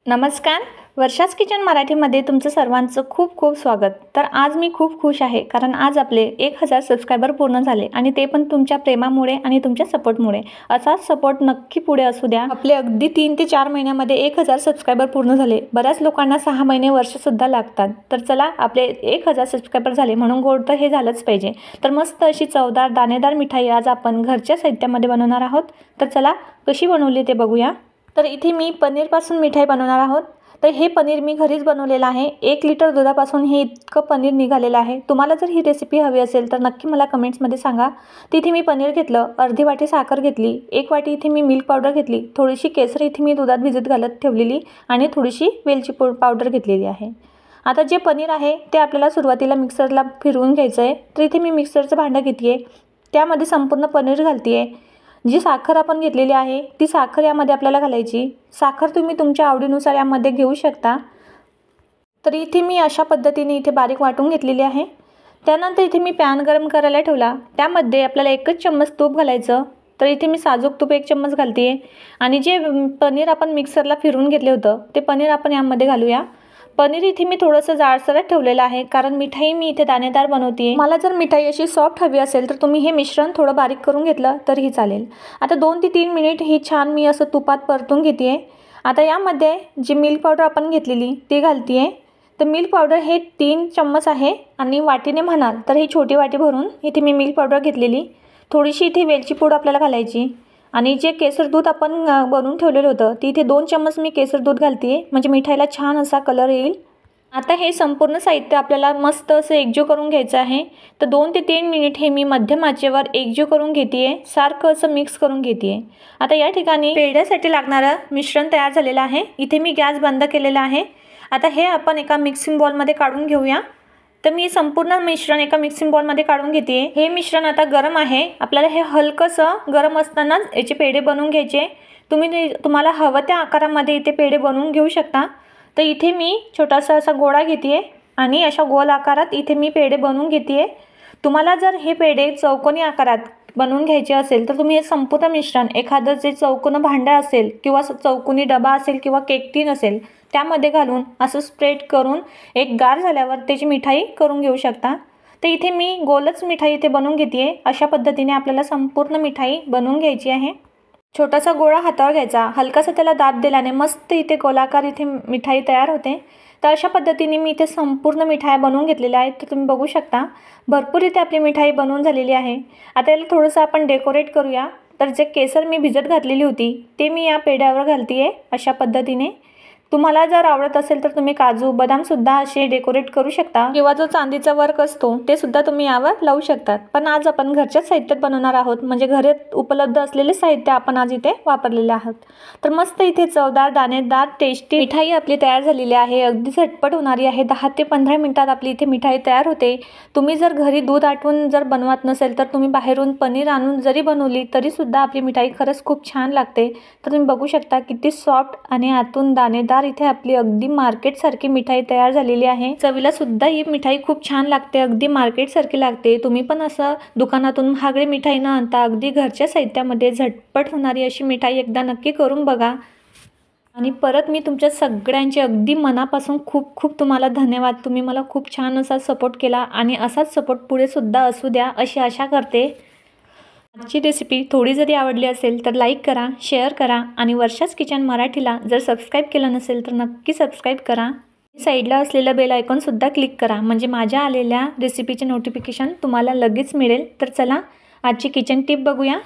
नमस्कार. वर्षास किचन मराठीमध्ये तुमचं सर्वांचं खूप खूप स्वागत. तर आज मी खूप खुश आहे कारण आज आपले 1000 सबस्क्रायबर पूर्ण झाले आणि ते पण तुमच्या प्रेमामुळे आणि तुमच्या सपोर्टमुळे. असाच सपोर्ट नक्की पुढे असू द्या. आपले अगदी 3 ते 4 महिन्यामध्ये 1000 सबस्क्रायबर पूर्ण झाले. बऱ्याच लोकांना 6 महिने वर्षसुद्धा लागतात. तर चला, आपले 1000 सबस्क्रायबर झाले म्हणून गोड तर हे झालंच पाहिजे. तर मस्त अशी चवदार दाणेदार मिठाई आज आपण घरच्या साहित्यामध्ये बनवणार आहोत. तर चला, कशी बनवली ते बघूया. तर इथे मी पनीरपासून मिठाई बनवणार आहोत. तर हे पनीर मी घरीच बनवलेलं आहे. 1 लिटर दुधापासून हे इतकं पनीर निघालेलं आहे. तुम्हाला जर ही रेसिपी हवी असेल तर नक्की मला कमेंट्समध्ये सांगा. तिथे मी पनीर घेतलं, अर्धी वाटी साखर घेतली, 1 वाटी इथे मी मिल्क पावडर घेतली, थोडीशी केसर इथे मी दुधात भिजत घालत ठेवलेली आणि थोडीशी वेलची पावडर घेतलेली आहे. आता जे पनीर आहे ते आपल्याला सुरुवातीला मिक्सरला फिरवून घ्यायचं आहे. तर इथे मी मिक्सरचं भांडं घेते आहे, त्यामध्ये संपूर्ण पनीर घालते आहे. जी साखर आपण घेतलेली आहे ती साखर यामध्ये आपल्याला घालायची. साखर तुम्ही तुमच्या आवडीनुसार यामध्ये घेऊ शकता. तर इथे मी अशा पद्धतीने इथे बारीक वाटून घेतलेली आहे. त्यानंतर इथे मी पॅन गरम करायला ठेवला. त्यामध्ये आपल्याला 1च चम्मच तूप घालायचं. तर इथे मी साजूक तूप 1 चम्मच घालते आहे आणि जे पनीर आपण मिक्सरला फिरवून घेतले होतं ते पनीर आपण यामध्ये घालूया. पनीर इथे मी थोडंसं जाडसरच ठेवलेलं आहे कारण मिठाई मी इथे दाणेदार बनवते. मला जर मिठाई अशी सॉफ्ट हवी असेल तर तुम्ही हे मिश्रण थोडं बारीक करून घेतलं तरीही चालेल. आता 2 ते 3 मिनिट ही छान मी असं तुपात परतून घेते आहे. आता यामध्ये जी मिल्क पावडर आपण घेतलेली ती घालते आहे. तर मिल्क पावडर हे 3 चम्मच आहे आणि वाटीने म्हणाल तर ही छोटी वाटी भरून इथे मी मिल्क पावडर घेतलेली. थोडीशी इथे वेलची पूड आपल्याला घालायची आणि जे केसर दूध आपण बनवून ठेवलेलं होतं ती इथे 2 चम्मच मी केसर दूध घालते म्हणजे मिठाईला छान असा कलर येईल. आता हे संपूर्ण साहित्य आपल्याला मस्त असं एकजीव करून घ्यायचं आहे. तर 2 ते 3 मिनिट हे मी मध्यम आचेवर एकजीव करून घेते आहे, सारखं असं मिक्स करून घेते आहे. आता या ठिकाणी पेढ्यासाठी लागणारं मिश्रण तयार झालेलं आहे. इथे मी गॅस बंद केलेला आहे. आता हे आपण एका मिक्सिंग बॉलमध्ये काढून घेऊया. तर मी संपूर्ण मिश्रण एका मिक्सिंग बॉलमध्ये काढून घेते. हे मिश्रण आता गरम आहे. आपल्याला हे हलकंसं गरम असतानाच याचे पेढे बनवून घ्यायचे. तुम्हाला हवं त्या आकारामध्ये इथे पेढे बनवून घेऊ शकता. तर इथे मी छोटासा असा गोळा घेते आहे आणि अशा गोल आकारात इथे मी पेढे बनवून घेते आहे. तुम्हाला जर हे पेढे चौकोनी आकारात बनवून घ्यायचे असेल तर तुम्ही हे संपूर्ण मिश्रण एखादं जे चौकोनी भांडं असेल किंवा चौकोनी डबा असेल किंवा केक टीन असेल त्यामध्ये घालून असं स्प्रेड करून एक गार झाल्यावर त्याची मिठाई करून घेऊ शकता. तर इथे मी गोलच मिठाई इथे बनवून घेते आहे. अशा पद्धतीने आपल्याला संपूर्ण मिठाई बनवून घ्यायची आहे. छोटासा गोळा हातावर घ्यायचा, हलकासा त्याला दाब दिल्याने मस्त इथे गोलाकार इथे मिठाई तयार होते. तर अशा पद्धतीने मी इथे संपूर्ण मिठाई बनवून घेतलेल्या आहेत. तर तुम्ही बघू शकता भरपूर इथे आपली मिठाई बनवून झालेली आहे. आता याला थोडंसं आपण डेकोरेट करूया. तर जे केसर मी भिजत घातलेली होती ते मी या पेढ्यावर घालते आहे अशा पद्धतीने. तुम्हाला जर आवडत असेल तर तुम्ही काजू बदामसुद्धा असे डेकोरेट करू शकता किंवा जो चांदीचा वर्क असतो ते सुद्धा तुम्ही यावर लावू शकतात. पण आज आपण घरच्याच साहित्यात बनवणार आहोत म्हणजे घरात उपलब्ध असलेले साहित्य आपण आज इथे वापरलेले आहोत. तर मस्त इथे चवदार दाणेदार टेस्टी मिठाई आपली तयार झालेली आहे. अगदी झटपट होणारी आहे. 10 ते 15 मिनिटात आपली इथे मिठाई तयार होते. तुम्ही जर घरी दूध आटवून जर बनवत नसेल तर तुम्ही बाहेरून पनीर आणून जरी बनवली तरीसुद्धा आपली मिठाई खरंच खूप छान लागते. तर तुम्ही बघू शकता किती सॉफ्ट आणि आतून दाणेदार इथे आपली अगदी मार्केटसारखी मिठाई तयार झालेली आहे. चवीला सुद्धा ही मिठाई खूप छान लागते, अगदी मार्केटसारखी लागते. तुम्ही पण असं दुकानातून महागडी मिठाई न आणता अगदी घरच्या साहित्यामध्ये झटपट होणारी अशी मिठाई एकदा नक्की करून बघा. आणि परत मी तुमच्या सगळ्यांचे अगदी मनापासून खूप खूप तुम्हाला धन्यवाद. तुम्ही मला खूप छान असा सपोर्ट केला आणि असाच सपोर्ट पुढे सुद्धा असू द्या अशी आशा करते. आजची रेसिपी थोडी जरी आवडली असेल तर लाईक करा, शेअर करा आणि वर्षास किचन मराठीला जर सबस्क्राईब केलं नसेल तर नक्की सबस्क्राईब करा. साईडला असलेलं बेल आयकॉनसुद्धा क्लिक करा म्हणजे माझ्या आलेल्या रेसिपीचे नोटिफिकेशन तुम्हाला लगेच मिळेल. तर चला, आजची किचन टिप बघूया.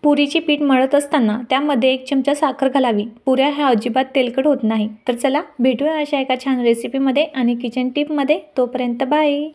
पुरीची पीठ मळत असताना त्यामध्ये 1 चमचा साखर घालावी. पुऱ्या ह्या अजिबात तेलकट होत नाही. तर चला, भेटूया अशा एका छान रेसिपीमध्ये आणि किचन टिपमध्ये. तोपर्यंत बाय.